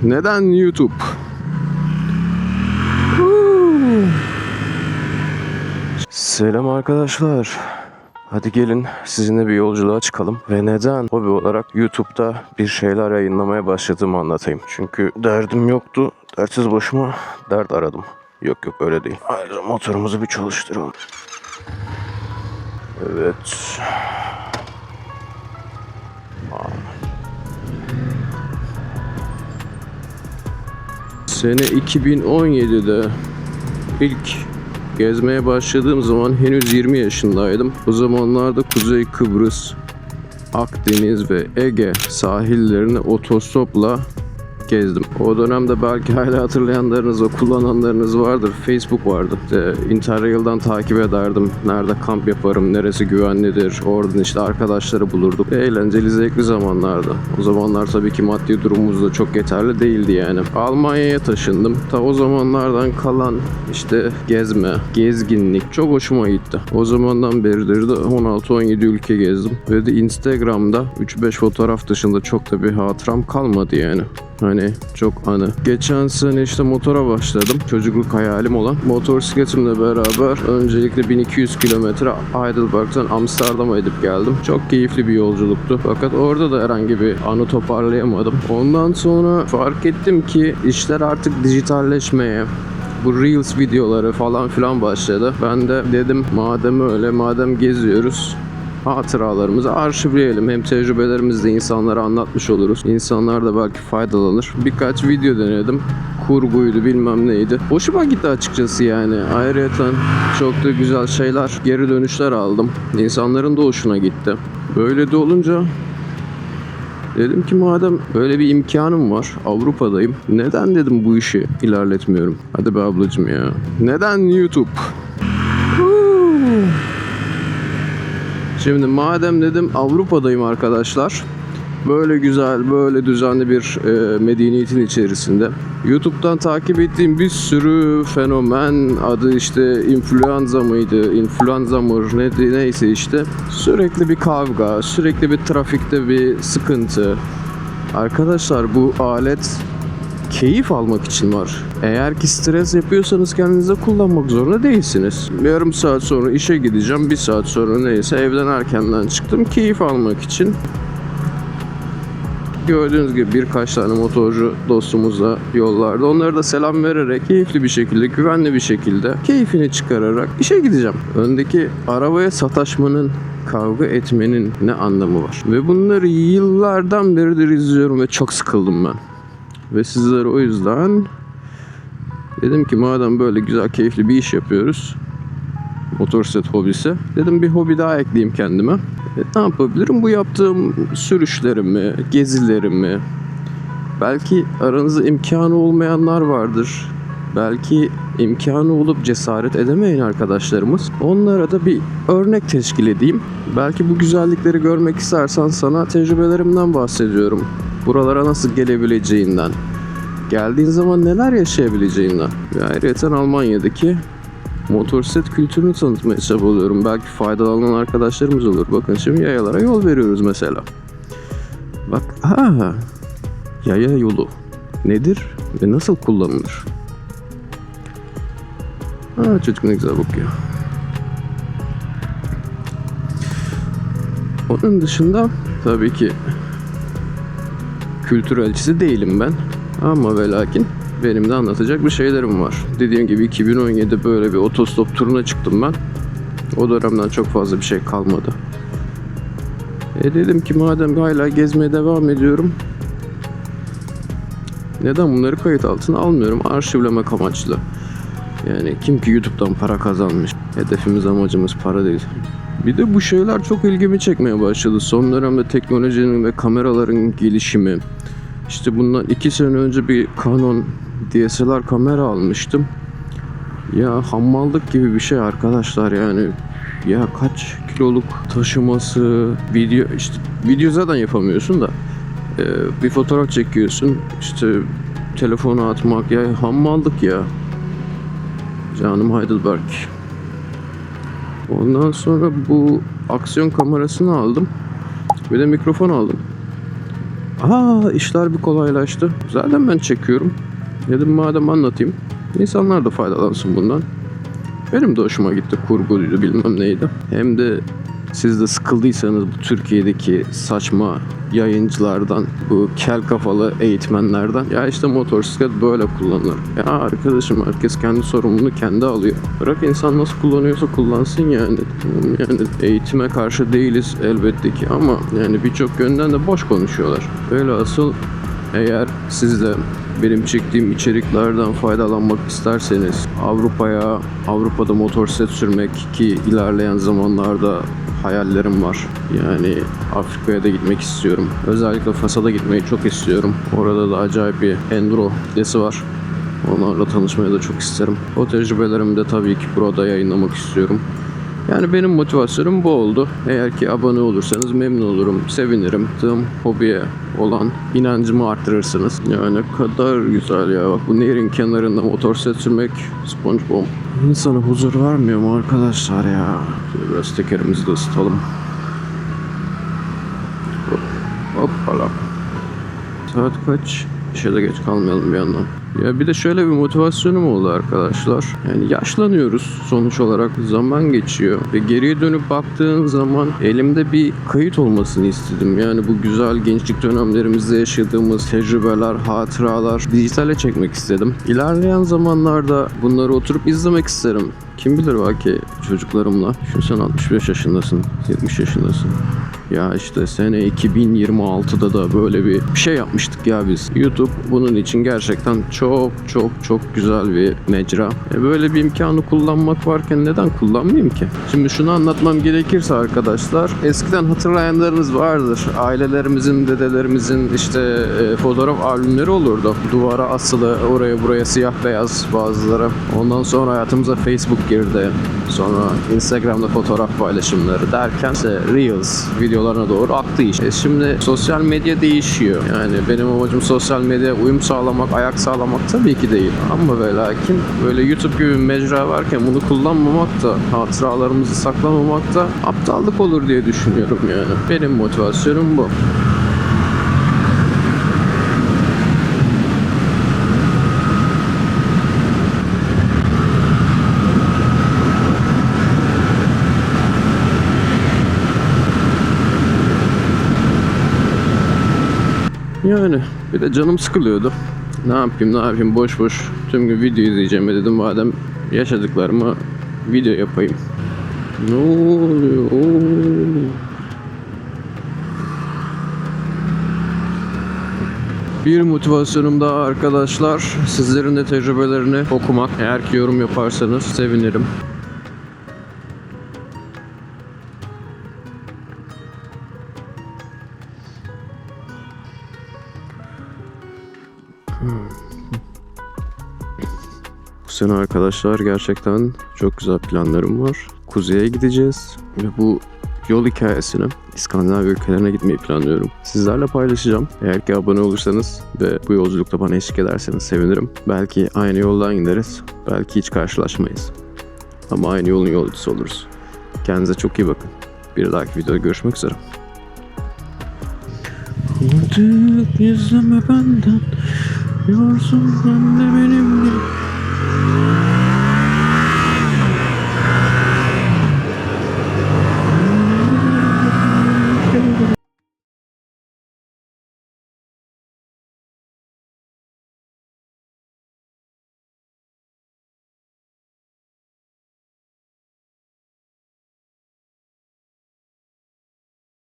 Neden YouTube? Selam arkadaşlar. Hadi gelin sizinle bir yolculuğa çıkalım ve neden hobi olarak YouTube'da bir şeyler yayınlamaya başladığımı anlatayım. Çünkü derdim yoktu. Dertsiz başıma dert aradım. Yok öyle değil. Ayrıca motorumuzu bir çalıştıralım. Evet. Sene 2017'de ilk gezmeye başladığım zaman henüz 20 yaşındaydım. O zamanlarda Kuzey Kıbrıs, Akdeniz ve Ege sahillerini otostopla gezdim. O dönemde belki hala hatırlayanlarınız ve kullananlarınız vardır. Facebook vardı. İşte Interrail'dan takip ederdim. Nerede kamp yaparım, neresi güvenlidir. Oradan işte arkadaşları bulurduk. Eğlenceli, zevkli zamanlardı. O zamanlar tabii ki maddi durumumuz da çok yeterli değildi yani. Almanya'ya taşındım. Ta o zamanlardan kalan işte gezme, gezginlik çok hoşuma gitti. O zamandan beridir de 16-17 ülke gezdim. Ve de Instagram'da 3-5 fotoğraf dışında çok da bir hatıram kalmadı yani. Hani çok anı. Geçen sene işte motora başladım. Çocukluk hayalim olan. Motosikletimle beraber öncelikle 1200 kilometre Heidelberg'den Amsterdam'a gidip geldim. Çok keyifli bir yolculuktu. Fakat orada da herhangi bir anı toparlayamadım. Ondan sonra fark ettim ki işler artık dijitalleşmeye, bu Reels videoları falan filan başladı. Ben de dedim madem öyle, madem geziyoruz, hatıralarımızı arşivleyelim. Hem tecrübelerimizi de insanlara anlatmış oluruz. İnsanlar da belki faydalanır. Birkaç video denedim. Kurguydu, bilmem neydi. Hoşuma gitti açıkçası yani. Ayrıyeten çok da güzel şeyler, geri dönüşler aldım. İnsanların da hoşuna gitti. Böyle de olunca dedim ki madem böyle bir imkanım var, Avrupa'dayım, neden dedim bu işi ilerletmiyorum? Hadi be ablacığım ya. Neden YouTube? Şimdi madem dedim Avrupa'dayım arkadaşlar, böyle güzel, böyle düzenli bir medeniyetin içerisinde YouTube'dan takip ettiğim bir sürü fenomen, adı işte influenza mıydı, influenza mı neyse işte, sürekli bir kavga, sürekli bir trafikte bir sıkıntı. Arkadaşlar bu alet keyif almak için var. Eğer ki stres yapıyorsanız kendinize kullanmak zorunda değilsiniz. Yarım saat sonra işe gideceğim, bir saat sonra neyse evden erkenden çıktım keyif almak için. Gördüğünüz gibi birkaç tane motorcu dostumuzla yollarda. Onlara da selam vererek, keyifli bir şekilde, güvenli bir şekilde, keyfini çıkararak işe gideceğim. Öndeki arabaya sataşmanın, kavga etmenin ne anlamı var? Ve bunları yıllardan beridir izliyorum ve çok sıkıldım ben. Ve sizlere o yüzden dedim ki madem böyle güzel, keyifli bir iş yapıyoruz, motosiklet hobisi, dedim bir hobi daha ekleyeyim kendime. Ne yapabilirim? Bu yaptığım sürüşlerimi, gezilerimi, belki aranızda imkanı olmayanlar vardır. Belki imkanı olup cesaret edemeyen arkadaşlarımız. Onlara da bir örnek teşkil edeyim. Belki bu güzellikleri görmek istersen sana tecrübelerimden bahsediyorum. Buralara nasıl gelebileceğinden, geldiğin zaman neler yaşayabileceğinden ve ayrıca Almanya'daki motosiklet kültürünü tanıtmaya çabalıyorum. Belki faydalanan arkadaşlarımız olur. Bakın şimdi yayalara yol veriyoruz mesela. Bak, yaya yolu nedir ve nasıl kullanılır? Çocuk ne güzel bakıyor. Onun dışında tabii ki kültür elçisi değilim ben. Ama ve lakin benim de anlatacak bir şeylerim var. Dediğim gibi 2017'de böyle bir otostop turuna çıktım ben. O dönemden çok fazla bir şey kalmadı. Dedim ki madem hala gezmeye devam ediyorum, neden bunları kayıt altına almıyorum? Arşivlemek amaçlı. Yani kim ki YouTube'dan para kazanmış? Hedefimiz, amacımız para değil. Bir de bu şeyler çok ilgimi çekmeye başladı. Son dönemde teknolojinin ve kameraların gelişimi. İşte bundan 2 sene önce bir Canon DSLR kamera almıştım. Ya hammallık gibi bir şey arkadaşlar yani. Ya kaç kiloluk taşıması, video zaten yapamıyorsun da bir fotoğraf çekiyorsun, işte telefona atmak, ya hammallık ya. Canım Heidelberg. Ondan sonra bu aksiyon kamerasını aldım. Bir de mikrofon aldım. işler bir kolaylaştı. Zaten ben çekiyorum. Dedim madem anlatayım. İnsanlar da faydalansın bundan. Benim de hoşuma gitti. Kurguydu bilmem neydi. Hem de siz de sıkıldıysanız bu Türkiye'deki saçma yayıncılardan, bu kel kafalı eğitmenlerden, ya işte motosiklet böyle kullanılır. Ya arkadaşım, herkes kendi sorumluluğunu kendi alıyor. Bırak insan nasıl kullanıyorsa kullansın yani. Yani eğitime karşı değiliz elbette ki ama yani birçok yönden de boş konuşuyorlar. Velhasıl eğer siz de benim çektiğim içeriklerden faydalanmak isterseniz Avrupa'da motosiklet sürmek, ki ilerleyen zamanlarda hayallerim var. Yani Afrika'ya da gitmek istiyorum. Özellikle Fas'a da gitmeyi çok istiyorum. Orada da acayip bir enduro kitlesi var. Onlarla tanışmayı da çok isterim. O tecrübelerimi de tabii ki burada yayınlamak istiyorum. Yani benim motivasyonum bu oldu. Eğer ki abone olursanız memnun olurum, sevinirim. Tüm hobiye olan inancımı arttırırsınız. Yani ne kadar güzel ya. Bak, bu nehrin kenarında motosiklet sürmek, SpongeBob. İnsana huzur vermiyor mu arkadaşlar ya? Şöyle biraz tekerimizi de ısıtalım. Hoppala. Saat kaç? İşe de geç kalmayalım bir yandan. Ya bir de şöyle bir motivasyonum oldu arkadaşlar. Yani yaşlanıyoruz sonuç olarak. Zaman geçiyor. Ve geriye dönüp baktığın zaman elimde bir kayıt olmasını istedim. Yani bu güzel gençlik dönemlerimizde yaşadığımız tecrübeler, hatıralar dijitale çekmek istedim. İlerleyen zamanlarda bunları oturup izlemek isterim. Kim bilir, belki çocuklarımla. Şimdi sen 65 yaşındasın, 70 yaşındasın. Ya işte sene 2026'da da böyle bir şey yapmıştık ya biz. YouTube bunun için gerçekten çok güzel bir mecra. Böyle bir imkanı kullanmak varken neden kullanmayayım ki? Şimdi şunu anlatmam gerekirse arkadaşlar, eskiden hatırlayanlarınız vardır. Ailelerimizin, dedelerimizin işte fotoğraf albümleri olurdu. Duvara asılı, oraya buraya siyah beyaz bazıları. Ondan sonra hayatımıza Facebook girdi. Sonra Instagram'da fotoğraf paylaşımları derken işte Reels videolarına doğru aktı iş. Şimdi sosyal medya değişiyor. Yani benim amacım sosyal medyaya uyum sağlamak, ayak sağlamak tabii ki değil. Ama ve lakin böyle YouTube gibi bir mecra varken bunu kullanmamak da, hatıralarımızı saklamamak da aptallık olur diye düşünüyorum yani. Benim motivasyonum bu. Yani bir de canım sıkılıyordu. Ne yapayım boş tüm gün video izleyeceğim dedim, madem yaşadıklarımı video yapayım. Ne oluyor? Bir motivasyonum daha arkadaşlar, sizlerin de tecrübelerini okumak. Eğer ki yorum yaparsanız sevinirim. Bu sene arkadaşlar gerçekten çok güzel planlarım var. Kuzeye gideceğiz ve bu yol hikayesini İskandinav ülkelerine gitmeyi planlıyorum. Sizlerle paylaşacağım. Eğer ki abone olursanız ve bu yolculukta bana eşlik ederseniz sevinirim. Belki aynı yoldan gideriz. Belki hiç karşılaşmayız. Ama aynı yolun yolcusu oluruz. Kendinize çok iyi bakın. Bir dahaki videoda görüşmek üzere. Artık izleme benden. Yorsun ben de benimle.